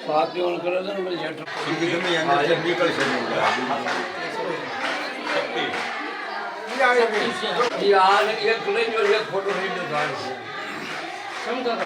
પાપીઓને કરે છે ને પછી હેઠળ ગમે અંદર નીકળશે એ આ એક લઈ ગયો એક ફોટો લઈ ગયો થાય છે સમજા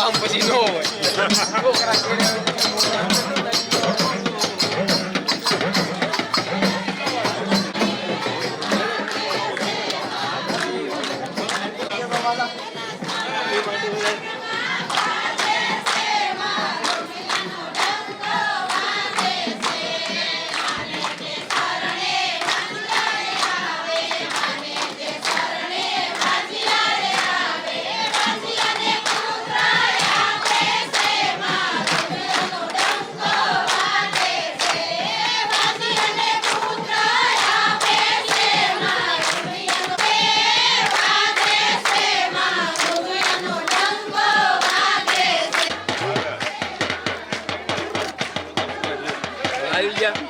આમ પછી ન હોય આવી ગયા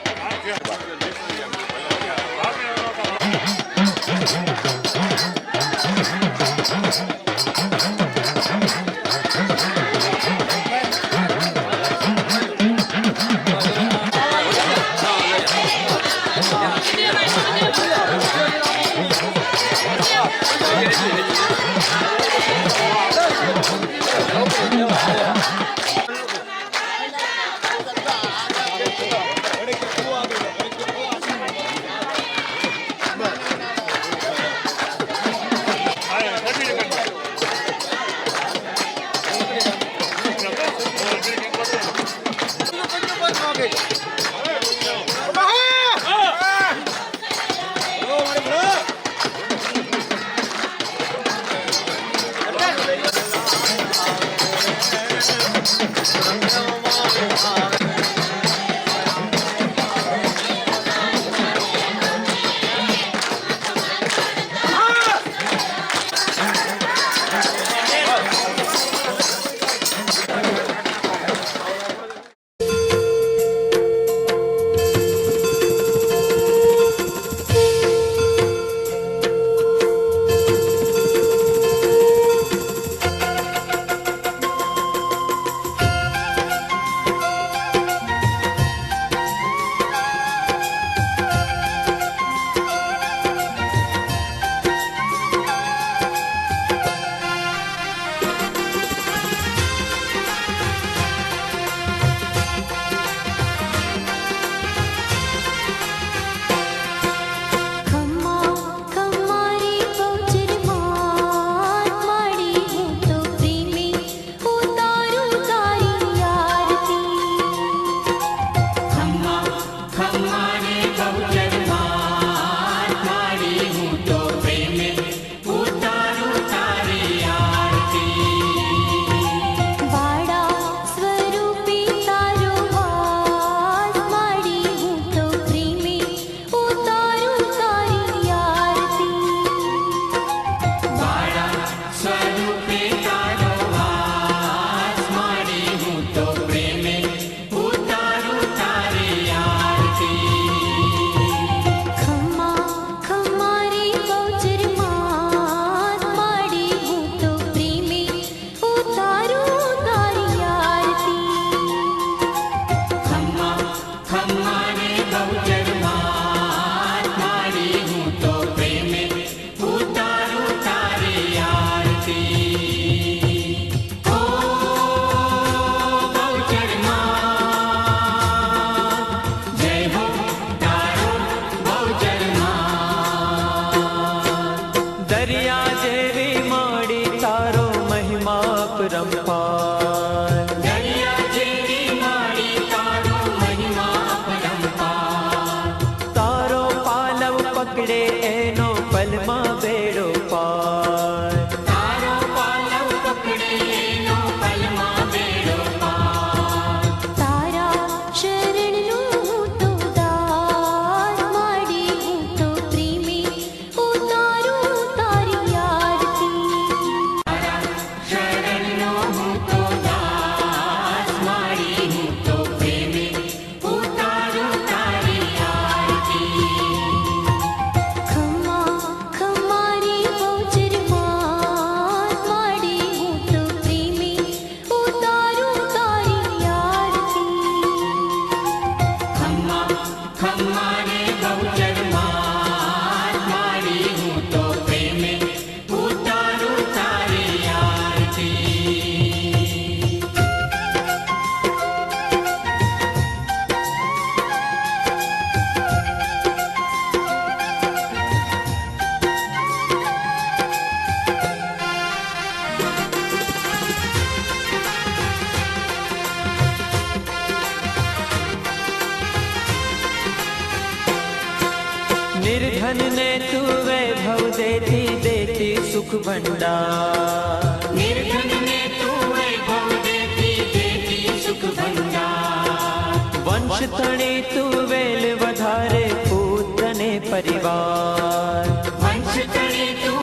निर्धन ने तू वैभव देती देती सुख भंडार निर्धन ने तू वैभव देती देती सुख भंडार वंश तणे तू वेल વધારે પુત્ર ને પરિવાર वंश तणे तू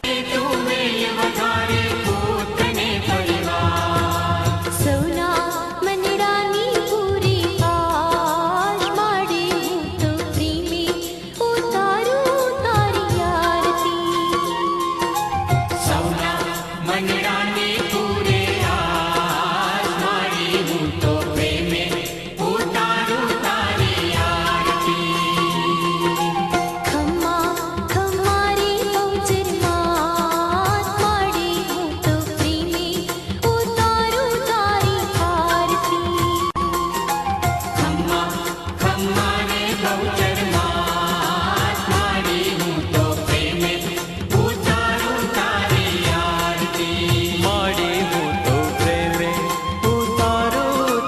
वेल વધારે પુત્ર ने परिवार સૌના મનડાની પૂરી આશ માડી હું તો પ્રેમી ઉતારું તારી આરતી સૌના મનડાને પૂરે આસ મારી હું તો પ્રેમે ઉતારું તારી આરતી ખમ્મા ખમ્મારી પહોંચર માત માડી હું તો પ્રેમી ઉતારું તારી આરતી ખમ્મા ખમ્મા ને ગૌચર માત મારી હું તો પ્રેમે ઉતારું તારી આરતી માડી હું તો પ્રેમે ઉતારું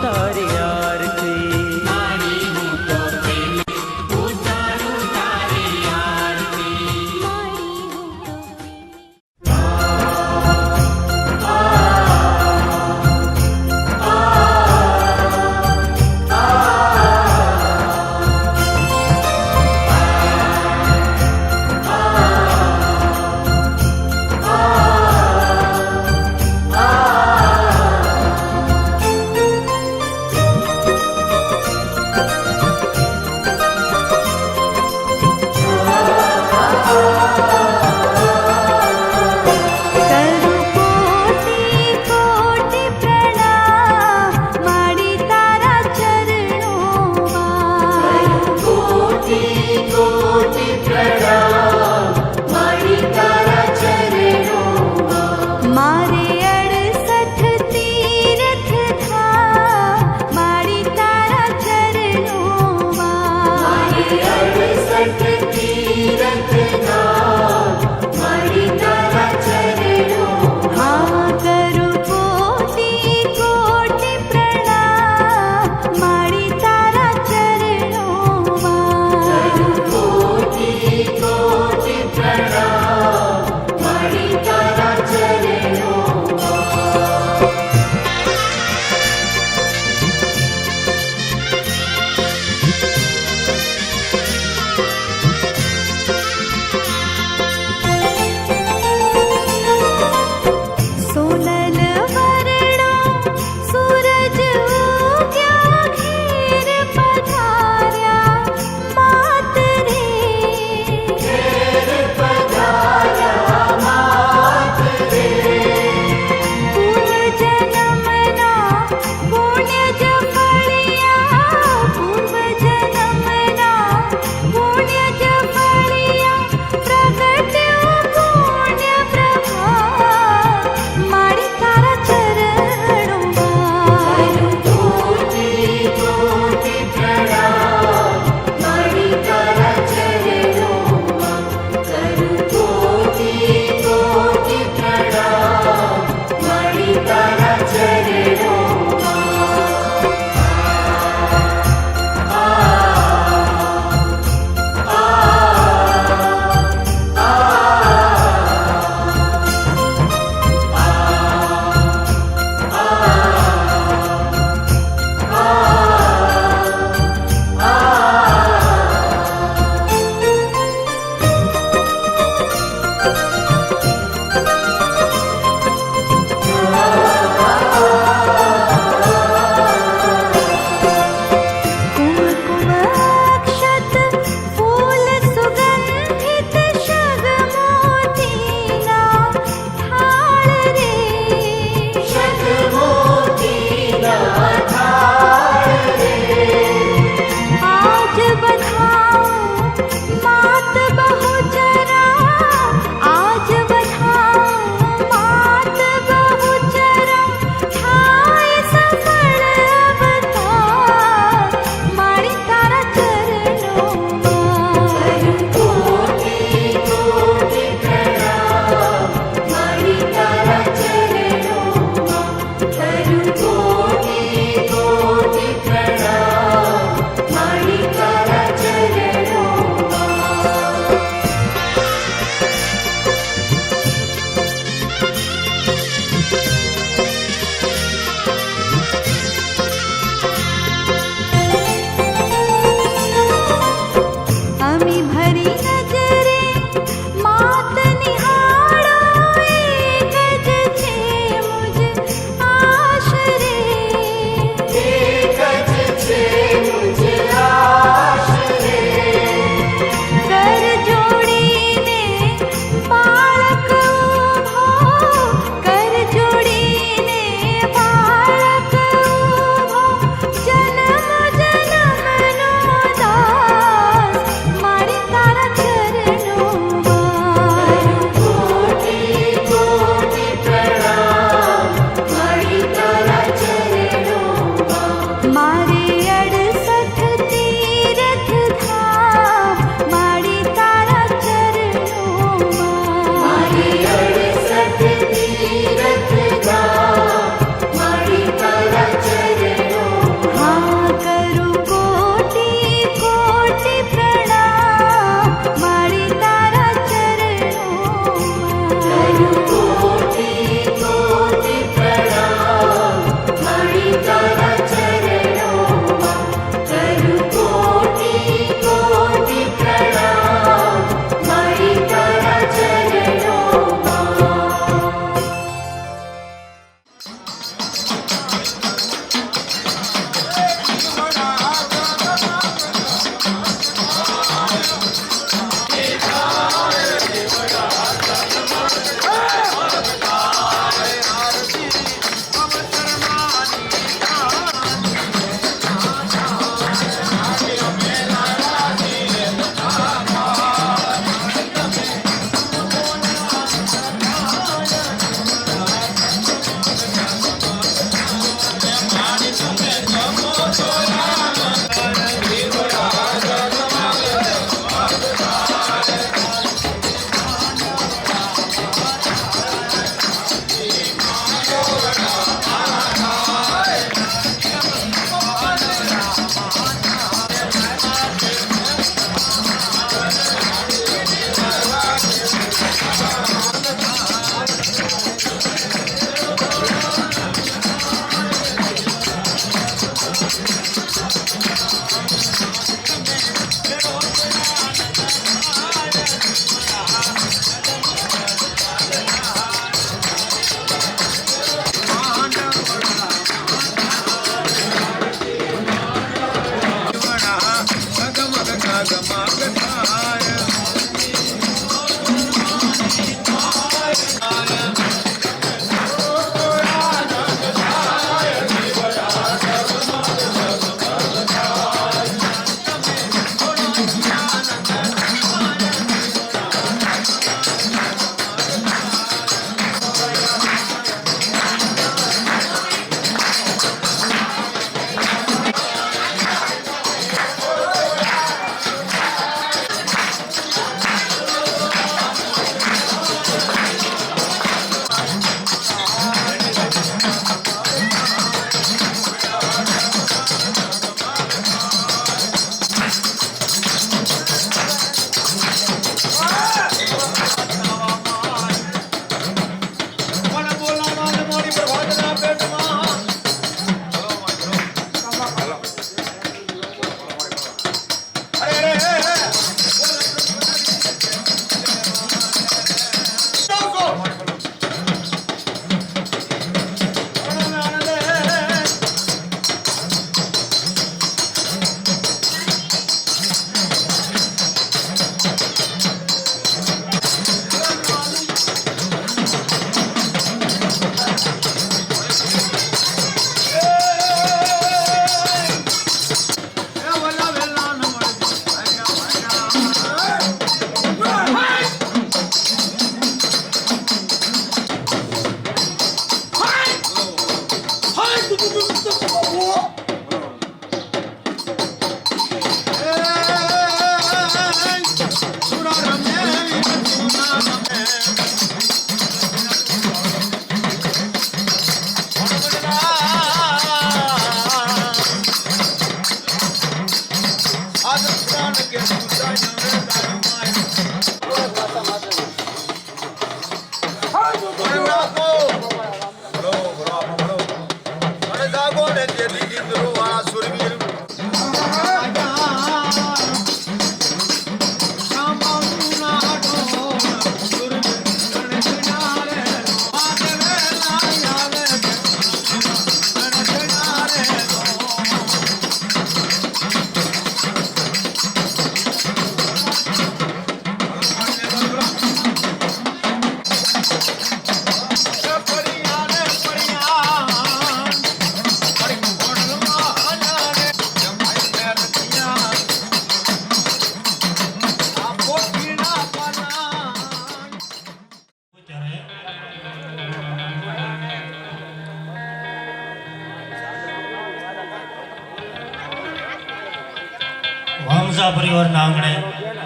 વામસા પરિવારના આંગણે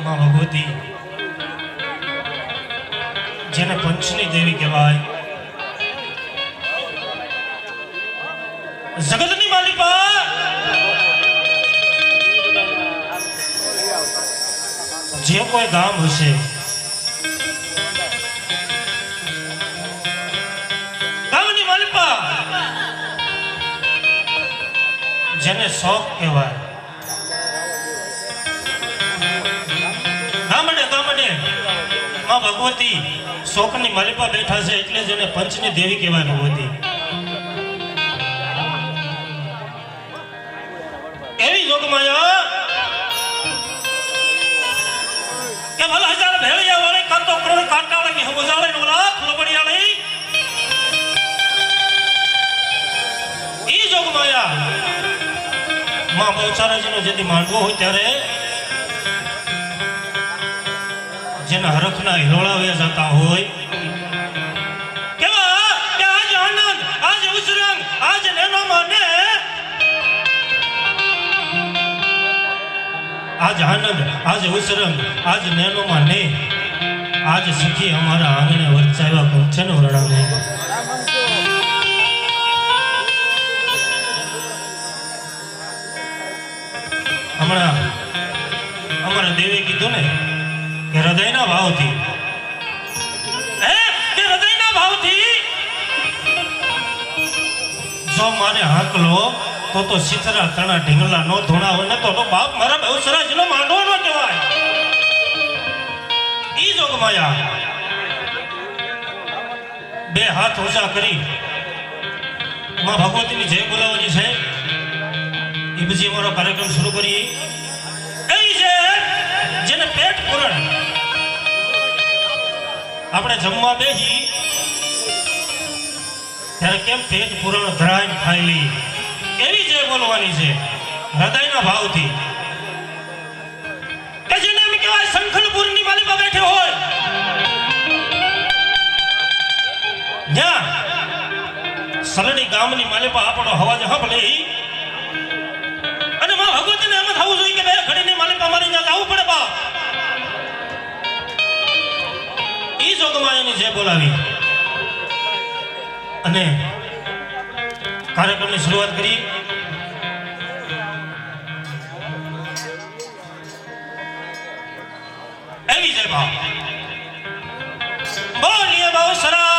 માં ભગવતી જેને પંચની દેવી કહેવાય, જગતની માલિકા, જે કોઈ ગામ હશે ગામની માલિકા જેને શોખ કહેવાય, ગામડે ગામડે માં ભગવતી શોકની માલિકા બેઠા છે એટલે જેને પંચની દેવી કહેવાય ભગવતી. એવી જોગમાયા કે ભલા હજાર ભેળિયા વાળી કાતો ક્રોધ કાંટાળાની હમજાળે નોલા ફૂલબડિયાળી ઈ જોગમાયા માં બહુચારાજીનો જેથી માંડવો હોય ત્યારે જેના હરખના હિલોળા વયા જતા હોય કેવા કે આજ આનંદ, આજ ઉસરંગ, આજ નેનો માને, આજ આનંદ, આજ ઉસરંગ, આજ નેનો માને, આજ સખી અમારા આંગણે વરસાવ્યા કંચન વરણાને. હમણાં અમારા દેવે કીધું ને કે હૃદયના ભાવથી, કે હૃદયના ભાવથી જો મારે હાંકલો તો સિથરા તણા ઢીંગલા નો ધોણા હોય ને તો બાપ મારા બેવસરાજીનો માંડવો નો કહેવાય. ઈ જોગમાયા બે હાથ ઊંચા કરી માં ભગવતીની જય બોલાવવાની છે. એ પછી અમારો કાર્યક્રમ શરૂ કરીએ. એ છે જેને પેટ પૂરણ આપણે જમવા બેસી ત્યારે કેમ પેટ પૂરણ ધરાઈને ખાઈ લઈ, એવી જય બોલવાની છે હૃદયના ભાવથી. કે જેને એમ કહેવાય શંખલપુરની માલિકા બેઠે હોય ત્યાં સરડી ગામની માલિકા આપણો હવાજ સાંભળી અને માં ભગવતીને એમ થવું જોઈએ કે બે ઘડીની માલિકા મારી ત્યાં જવું પડે બા. ઈ જોગમાયાની જય બોલાવી અને કાર્યક્રમની શરૂઆત કરી. એવી જય ભાવ બોલીએ બહુ સરા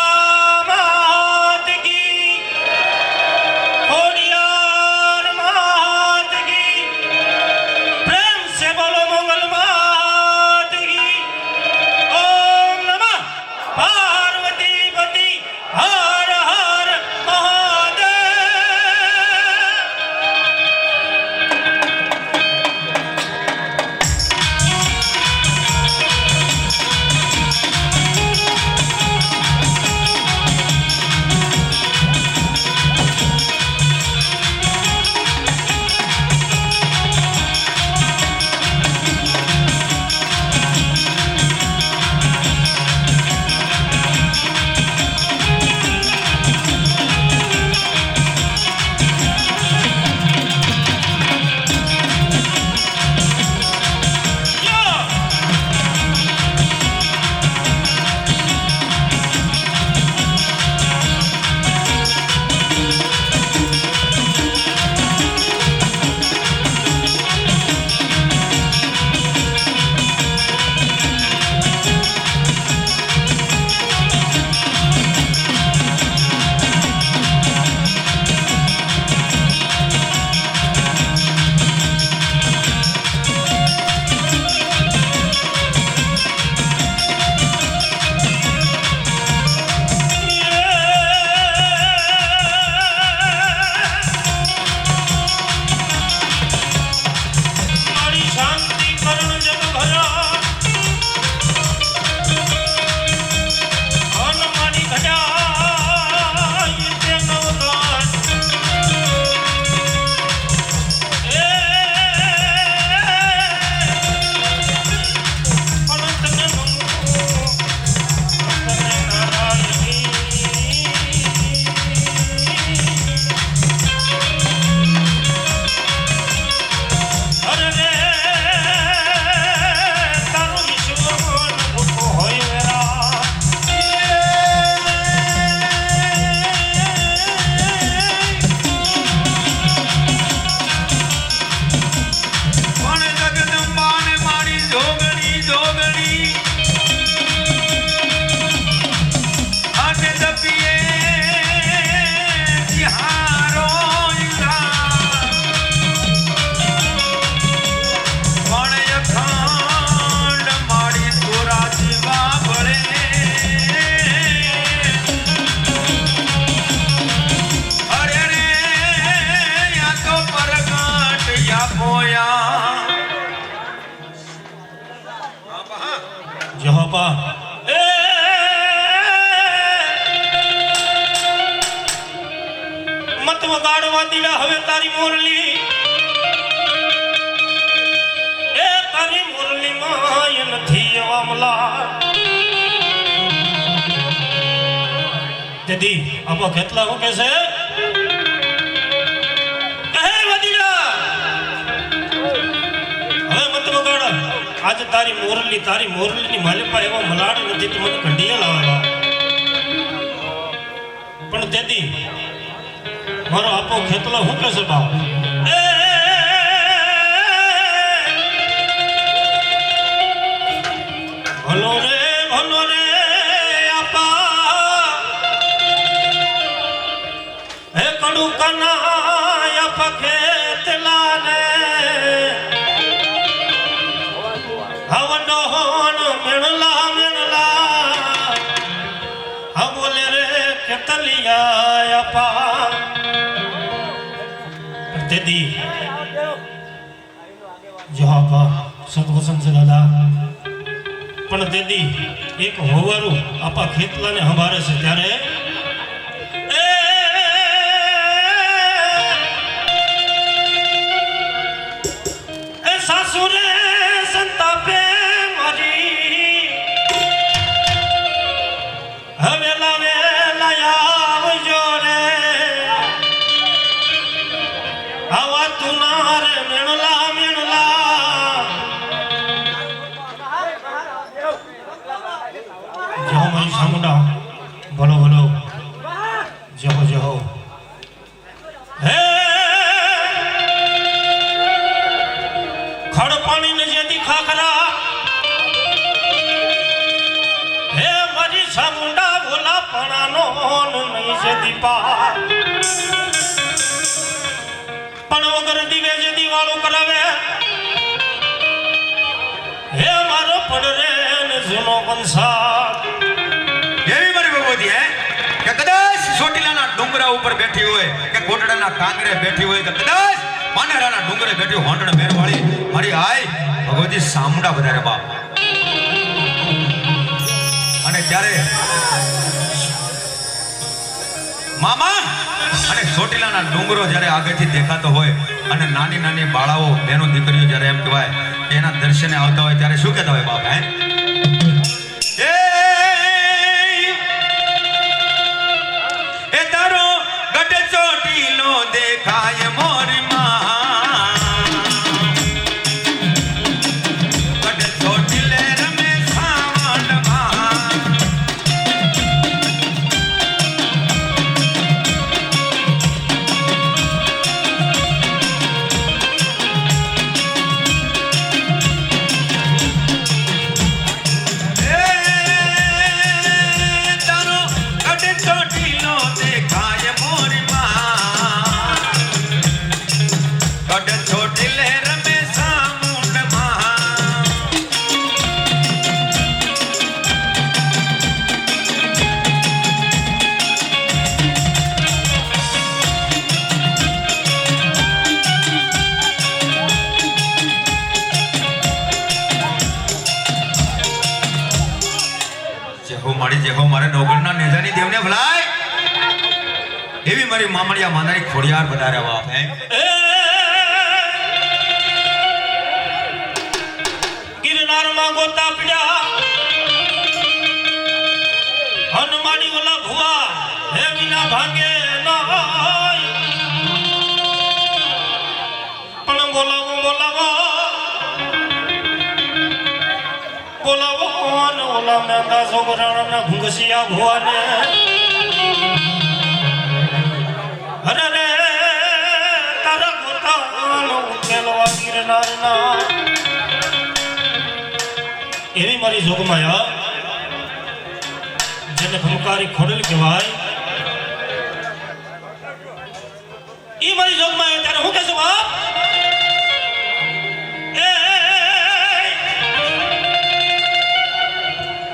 બાપા એ મત વગાડવા દીડા હવે તારી મોરલી એ તારી મોરલી માં નથી વામલા દીદી આપો કેટલા હું કે છે आज तारी मोरली ની માલિપા એવો મલાડ નથી તો મને કંઢીએ લાવવા પણ તેથી મારો આપો ખેતલો હું કેસે બાપ ભલો રે આપા હે કડુ કના આપા ખેતલા ને તેથી જો આપા સદવસન છે દાદા પણ તેથી એક હોવારું આપા ખેતલાને સંભાળે છે ત્યારે એ સાસુરે સંતાપે મારી હવેલા વેલા આવજો રે આવા તુનાર મેણલા જો મારી સામુંડા ભલો ભલો જહો હે ખડ પાણી ને જેથી ખાખરા હે મારી સામુંડા ભોલા પણાનો નહીં છે દીપા પણ વગર દીવે જે દીવાળો કરાવે હે મારો પડરે ને જૂનો વંશા એવી મારી ભગવતી હે કે કદાચ ચોટીલાના ડુંગરા ઉપર બેઠી હોય કે કોટડાના કાંગરે બેઠી હોય કે કદાચ પાનેરાના ડુંગરે બેઠી હોંટણ મેરવાળી મારી આય ભગવતી સામુંડા વધારે બાપ અને ત્યારે મામા અને ચોટીલાના ડુંગરો જ્યારે આગળથી દેખાતો હોય અને નાની નાની બાળાઓ બેનો દીકરીઓ જ્યારે એમ કહેવાય કે એના દર્શને આવતા હોય ત્યારે શું કહેતા હોય બાપ હે એ તારો ગઢ ચોટીલો દેખાય મોરી માં ગઢ ચોટીલે રમે સાવણમાં જેહો મારે ડોગરના નેજાની દેવને ભલાય એવી મારી મામડિયા માનારી ખોડિયાર વધારે બાપ હે ગિરનાર માં ગોતા પડ્યા હનુમાની ઓલા ભુવા હે વિના ભાંગે પણ બોલાવો ઓલા મેંદા છોકરાના ભૂંગસિયા ભુવાને અરે રે તારા ગોતાનો ઉકેલવા ગિરનારના એવી મારી જોગમાયા જેને ભમકારી ખોડલ કહેવાય એ મારી જોગમાયા ત્યારે હું કહેશું બાપ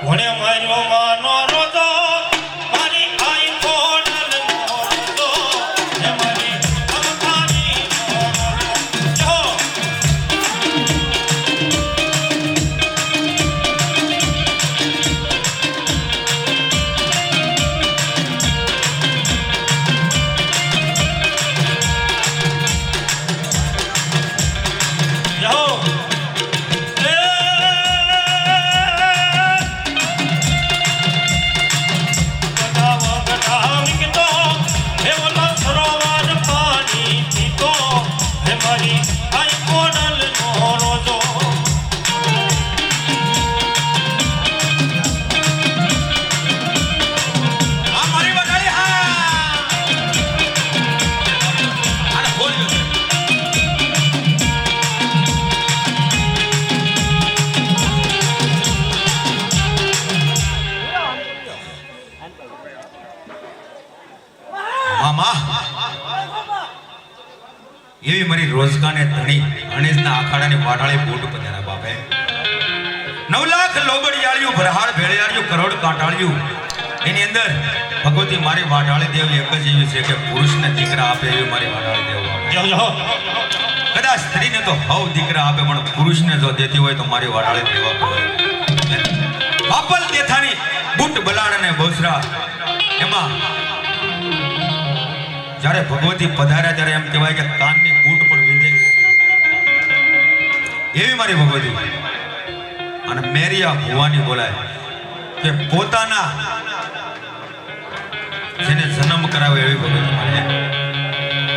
વણે માર્યો માનો રોજો મારી આઈ કોડલ મોરતો હે મારી ભમકારી જો મારી આય કોડલ નો રોજો આ મારી વડાળી હા આને બોલ્યો છે મામા એવી મારી રોજગાને ધણી ગણેશના આખાડાની વાડાળી બૂટ પધારા બાપે 9 લાખ લોબડિયાળિયું ભરહાડ ભેળિયાળિયું કરોડ કાંટાળિયું એની અંદર ભગવતી મારી વાડાળી દેવી એક જ એવી છે કે પુરુષને દીકરા આપે એવી મારી વાડાળી દેવ બાપે જાઓ જાઓ કદાચ સ્ત્રીને તો હવ દીકરા આપે પણ પુરુષને જો દેતી હોય તો મારી વાડાળી દેવા પડે બાપલ દેથાની બૂટ બલાડ અને બોસરા એમાં જ્યારે ભગવતી પધાર્યા ત્યારે એમ કહેવાય કે કાનની બૂટ પણ વિંધે એવી મારી ભગવતી અને મેરિયા ભુવાની બોલાય કે પોતાના જેને જન્મ કરાવે એવી ભગવતી મારી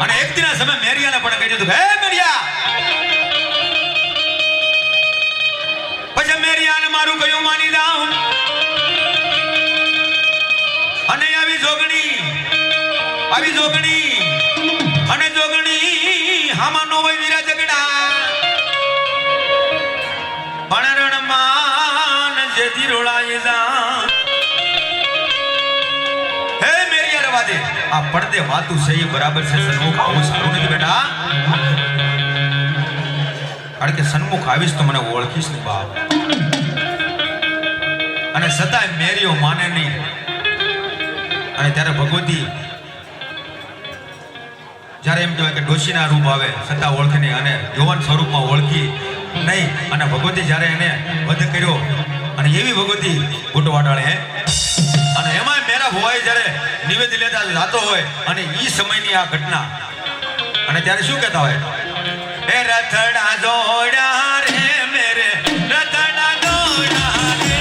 અને એક દિના સમય મેરિયાને પણ કહી દીધું હે મેરિયા પછી મેરિયાને મારું કયું માની જાઉં અને આવી જોગણી અને જોગણી હામાં નો હોય વીરા ઝગડા પણ રણમાન જે ધીરોળાય જા હે મેરી રવા દે આ પડદે વાતું છે એ બરાબર છે સન્મુખ આવું સારું નથી બેટા કારણ કે સન્મુખ આવીશ તો મને ઓળખીશ ને બાપ અને સદાય મેરીઓ માને નહીં અને ત્યારે ભગવતી જ્યારે એમ કહેવાય કે ડોશીના રૂપ આવે છતાં ઓળખે નહીં અને યુવાન સ્વરૂપમાં ઓળખી નહીં અને ભગવતી જ્યારે એને વધ કર્યો અને એવી ભગવતી બુટવાડાળે અને એમાં મેરા ભુવાએ જ્યારે નિવેદ લેતા જાતો હોય અને એ સમયની આ ઘટના અને ત્યારે શું કહેતા હોય એ રથડા જોડ્યા રે મેરે રથડા જોડ્યા રે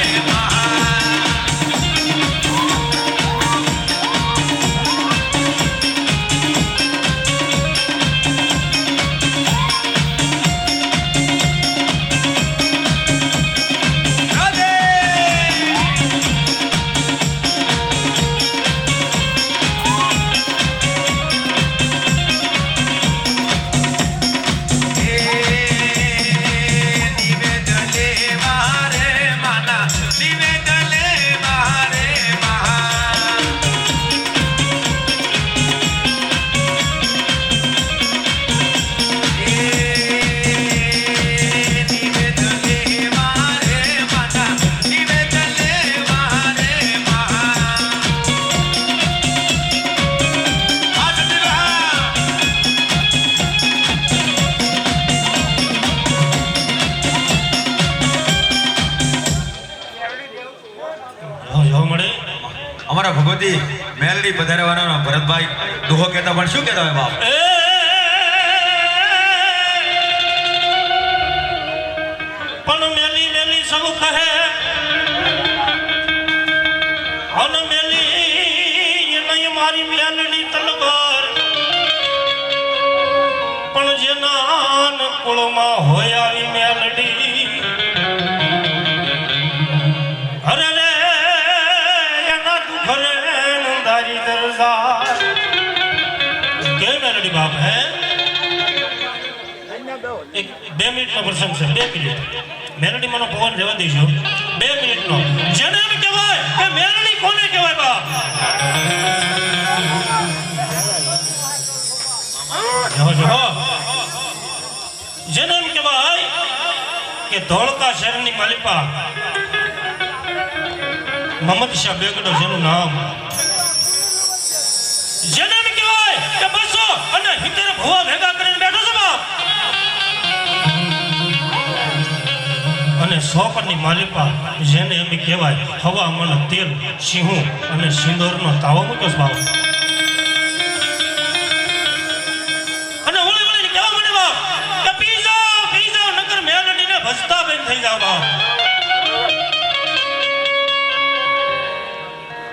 અમારા ભગવતી મેલડી પધારવાનો ભરતભાઈ દુહો કહેતા પણ શું કહેતા હોય બાપ પણ મેલી મેલી સૌ કહે અન મેલી નહીં મારી મેલડી તલવાર પણ જેના કુળમાં હોય આવી મેલડી અરે રે એના દુખરે નંદારી દરબાર કે મેલડી બાપ હે એક 2 મિનિટનો પ્રસંગ છે 2 મિનિટ મેલડી મને ફોન જવા દેજો 2 મિનિટનો જેને એમ કહેવાય કે મેલડી કોને કહેવાય બાપ જો જેને એમ કહેવાય કે ધોળકા શહેરની માલિકા મોહમ્મદ શાહ બેગડો જેનું નામ જેને એમ કહેવાય કે 200 અને 70 ભુવા ભેગા કરીને બેઠો છે બાપ અને 100 કરની માલિકા જેને એમ કહેવાય હવામાન તેલ સિંહું અને સિંદૂરનો તાવો મૂક્યો બાપ અને ઓળી ઓળી કહેવા મને બાપ કે પી જાઓ નકર મેલડીને ભજતા બંધ થઈ જાવ બાપ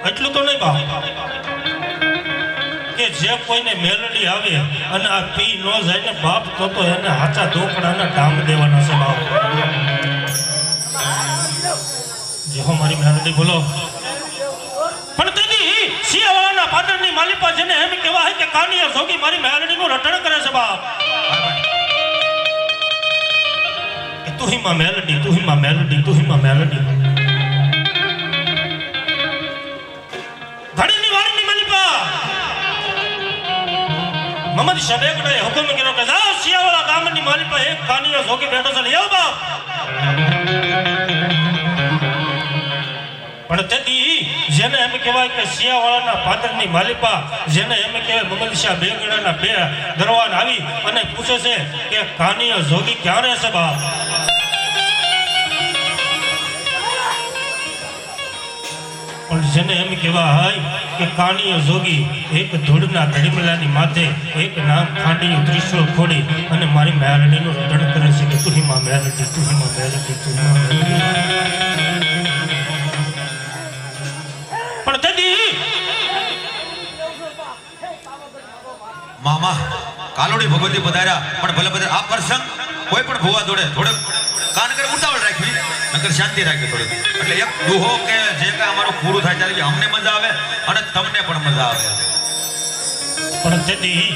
એટલું તો નહીં બાપ કે જે કોઈને મેલડી આવે અને આ પી ન જાય ને બાપ તો એને હાચા દોકડાના ડામ દેવાના છે બાપ. જે હો મારી મેલડી બોલો. પણ તેની સિયાવાળાના પાટણની માલિપા જેને એમ કહેવાય કે કાનિયા જોગી મારી મેલડીનું રટણ કરે છે બાપ. તું હિમા મેલડી, તું હિમા મેલડી, તું હિમા મેલડી. ઘડીની વાડીની માલિપા મમદ શબેકડાએ હુકમ કર્યો કે જાઓ સિયાવાળા ગામની માલિપા એક કાનિયો જોગી બેઠો છે લેવો બાપ. પણ તેથી જેને એમ કહેવાય કે સિયાવાળાના પાદરની માલિપા જેને એમ કહેવાય મમદશાહ બેગડાના બે દરવાન આવી અને પૂછે છે કે કાનિયો જોગી ક્યાં રહે છે બાપ. પણ જેને એમ કહેવાય કે કાનિયો જોગી એક ધૂળના ધડીમલાની માથે એક નામ ખાંડીયું ત્રિશુળ ખોડી અને મારી મેલડીનું રટણ કરે છે કે તું હિમા મેલડી, તું હિમા મેલડી, તું હિમા મેલડી. પણ તેથી મામા કાલોડી ભગવતી પધાર્યા પણ ભલે બધા આ પ્રસંગ કોઈ પણ ભૂવા જોડે થોડુંક કાન કરે ઉતાવળ રાખવી નકર શાંતિ રાખવી થોડી. એટલે એક દુહો કે જે કાંઈ અમારું પૂરું થાય ત્યારે અમને મજા આવે અને તમને પણ મજા આવે. પણ તેથી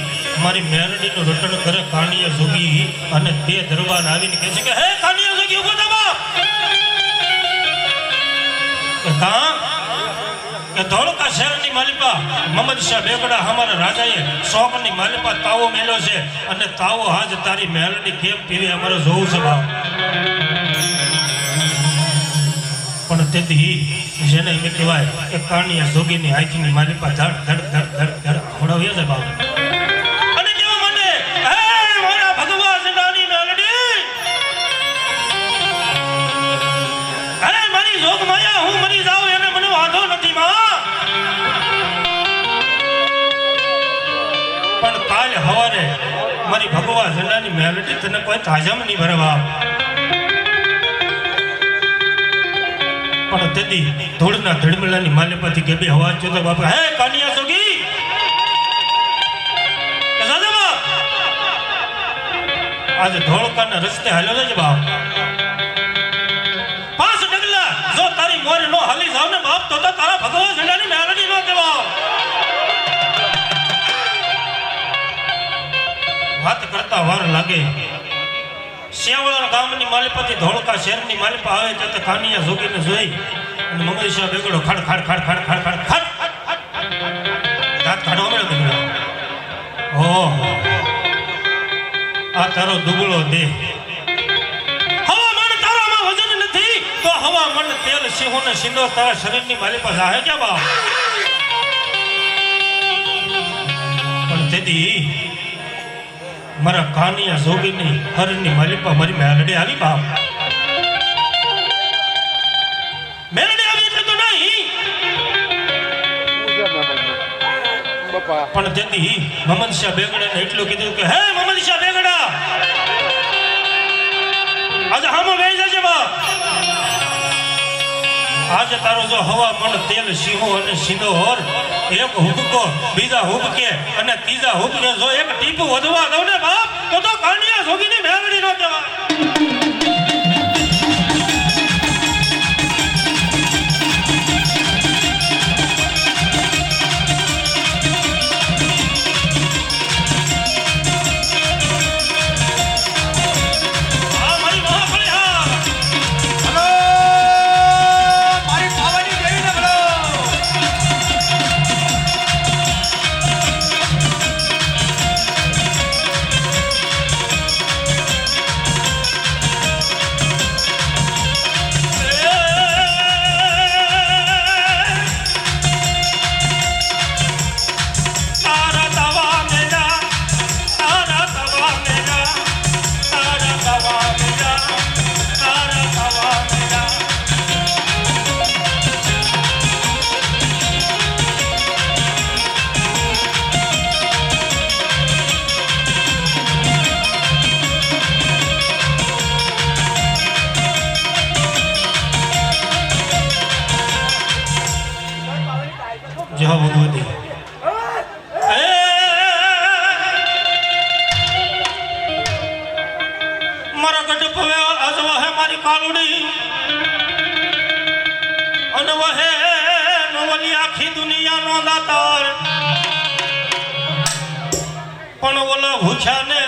મારી મેલડીનું રટણ કરે કાનિયા જોગી અને બે દરબાર આવીને કહે છે કે હે કાનિયા જોગી ઉભો થા બાપ. કે ધોળકા શહેરની માલિપા મમદશાહ બેગડા અમારા રાજાએ શોકની માલિપા તાવો મેલ્યો છે અને તાવો હાજ તારી મેલડી કેમ પીવે અમારે જોવું છે બાપ. પણ તેથી જેને એમ કહેવાય કે કાનિયા જોગીની આંખની માલિપા ધડ ધડ ધડ ધડ ધડ ખોડાવ્યા છે બાપ. અને કેવા માટે હે મારા ભગવા જનાની મેલડી, અરે મારી જોગ માયા હું મરી જાઉં એને મને વાંધો નથી માં. પણ કાલ હવારે મારી ભગવા જનાની મેલડી તને કોઈ તાજમ નહીં ભરે બાપ. પણ તેથી ધૂળના ધડમલાની માલિપાથી કે બે અવાજ જોતો બાપા હે કાનિયા જોગી આજે ધોળકાના રસ્તે હાલ્યો છે બાપ. 5 ડગલા જો તારી મોરે નો હાલી જાવ ને બાપ તો તારા ભગવાન જનાની મેલડી નો દેવા. વાત કરતા વાર લાગે. સિયાવાળા ગામની માલિપાથી ધોળકા શહેરની માલિપા આવે તો કાનિયા જોગીને જોઈ અને મમદશાહ બેગડો ખાડ ખાડ ખાડ ખાડ ખાડ ખાડ ખાડ દાંત કાઢવા મળ્યો. ઓહો આ તારો દુબળો દેહ હવામાન તારામાં વજન નથી તો હવામાન તેલ સિંહો ને સિંદો તારા શરીરની માલિપા જાહે કે બાપ. પણ તેથી મારા કાનિયા જોગીની હરની માલિપા મારી મેલડી આવી બાપ. મેલડી આવી એટલે તો નહીં પણ તેથી મમદશાહ બેગડાને એટલું કીધું કે હે મમદશાહ બેગડા આજે હામો બેહી જજે બાપ. આજે તારો જો હવા પણ તેલ સિંહો અને સિંદોર એક હુબકો બીજા હુબકે અને ત્રીજા હુબકે જો એક ટીપું વધવા દઉં ને બાપ તો કાનિયા જોગીની મેલડી નો કહેવાય. મારા ગઢ હવે આજ વહે મારી કાલુડી અને વહે નવલી આખી દુનિયાનો દાતાર પણ ઓલા ભૂખ્યાને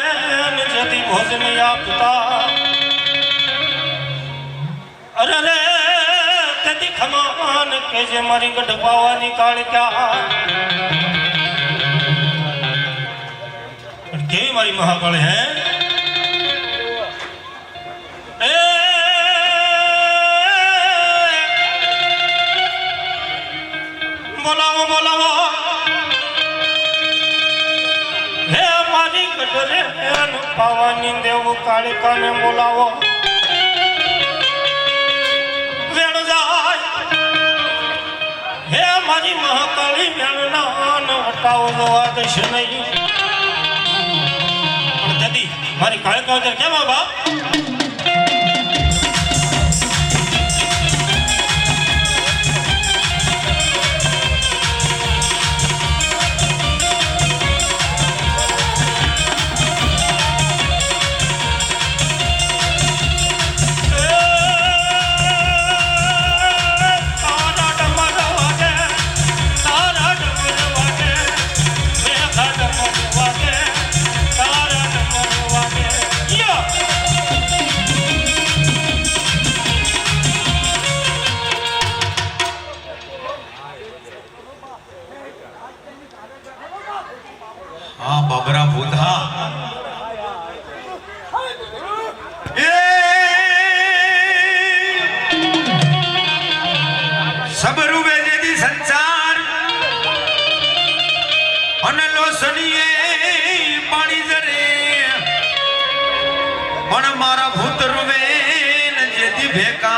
જેથી ભોજન આપતા અરે રે તેથી ખમાન કે જે મારી ગઢ પાવાની કાળ ક્યાં કેવી મારી મહાકાળ હે બોલાવો બોલાવો હે મારી ગઢરે પાવાની દેવું કાળિકાને બોલાવો વેણ જાય હે મારી મહાકાળી વેણના હટાવો જોવા દેશે નહીં પણ જદી મારી કાળિકા કેમ બાપ हाँ बाबरा भूत हाँ सब रूबे जेदी संसार अनलो सनिए पानी जरे पण मारा भूत रूबे न जेदी भेका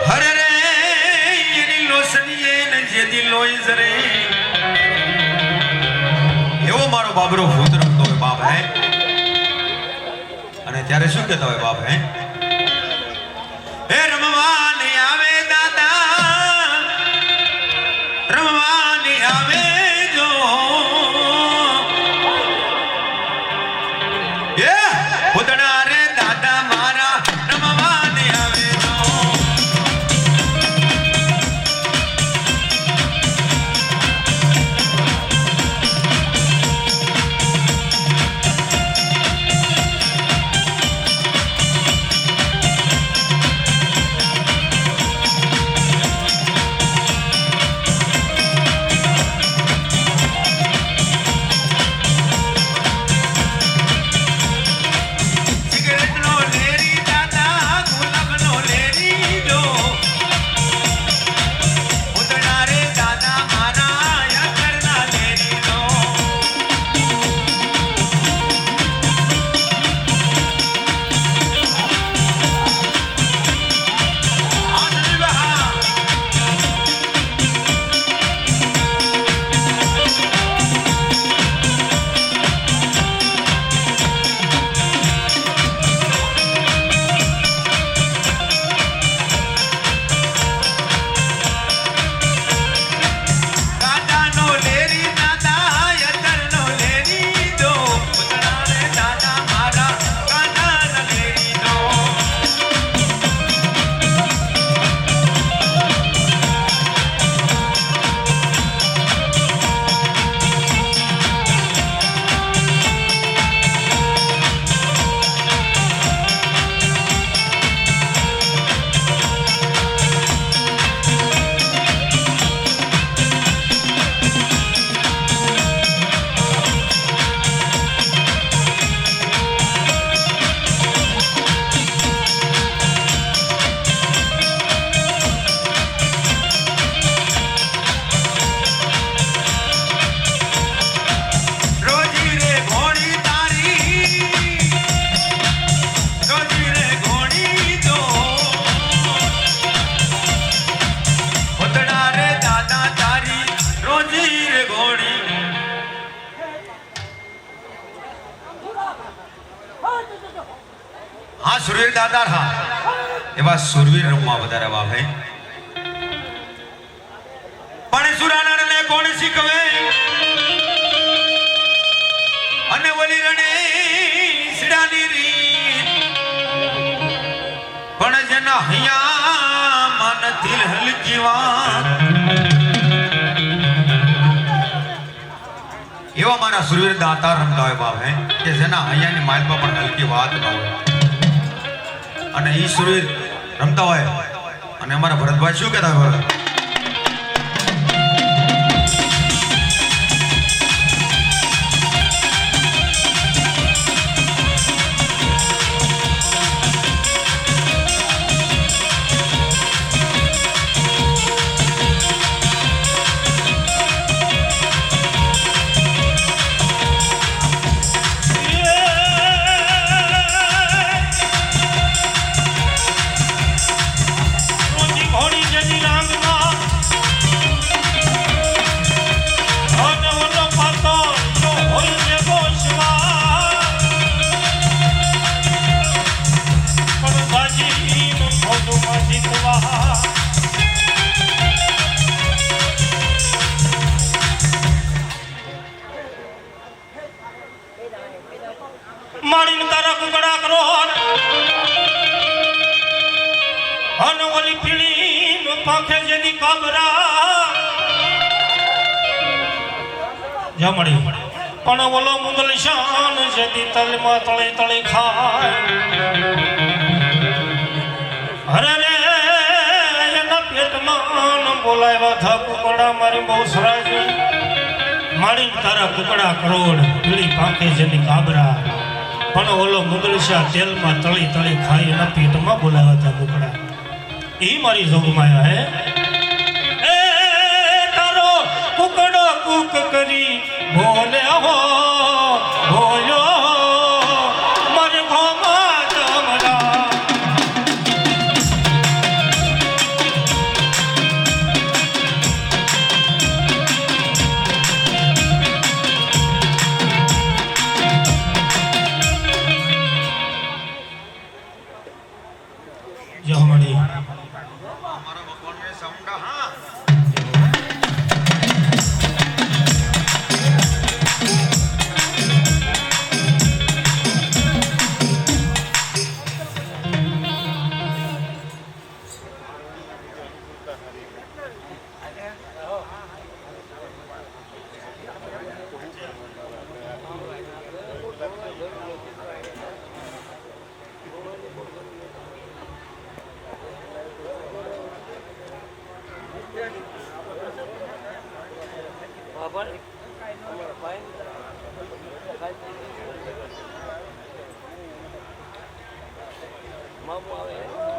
हरे रे येनी लोसनिए न जेदी लोई जरे એવો મારો બાબરો ભૂત રમતો હોય બાપ હે અને ત્યારે શું કહેતા હોય બાપ હે હે રમવાની આવે દાદા રમવાની આવે જો એ ભૂતડા રે દાદા મારા રમવાની આવે જો हाँ सुरवीर दादा हाँ एवा सुरवीर रमवा वधारे वावे पण सुरानरने कोण शिकवे अने वली रणे જેના હૈયા મન દિલ હલકી વાત એવા મારા સુરવીર દાતા રમતા હોય બાપ હે કે જેના હૈયાની માલપા પણ હલકી વાત ન હોય અને ઈ સુરવીર રમતા હોય અને અમારા ભરતભાઈ શું કહેતા હોય મારીને તારા કુકડા કરો અને ઓલી પીળી નો પાંખે જેની કાબરા જમણી પણ ઓલો મુગલ શાન જેથી તલમાં તળે તળે ખાય અરે રે એના પેટમાં બોલાવ્યા થા કુકડા મારી બહુ સરાજ મારીને તારા કુકડા કરોડ પીળી પાંખે જેની કાબરા પણ ઓલો મુગલ શાહ તેલમાં તળી તળી ખાઈ એના પેટમાં બોલાવ્યા હતા કુકડા એ મારી જોગમાં હે એ તારો કુકડો કુક કરી બોલે હો બોલ્યો મારે ઘોમાં જમરા જમણી અમારા ભગવાનને સમકા હા મામું આવે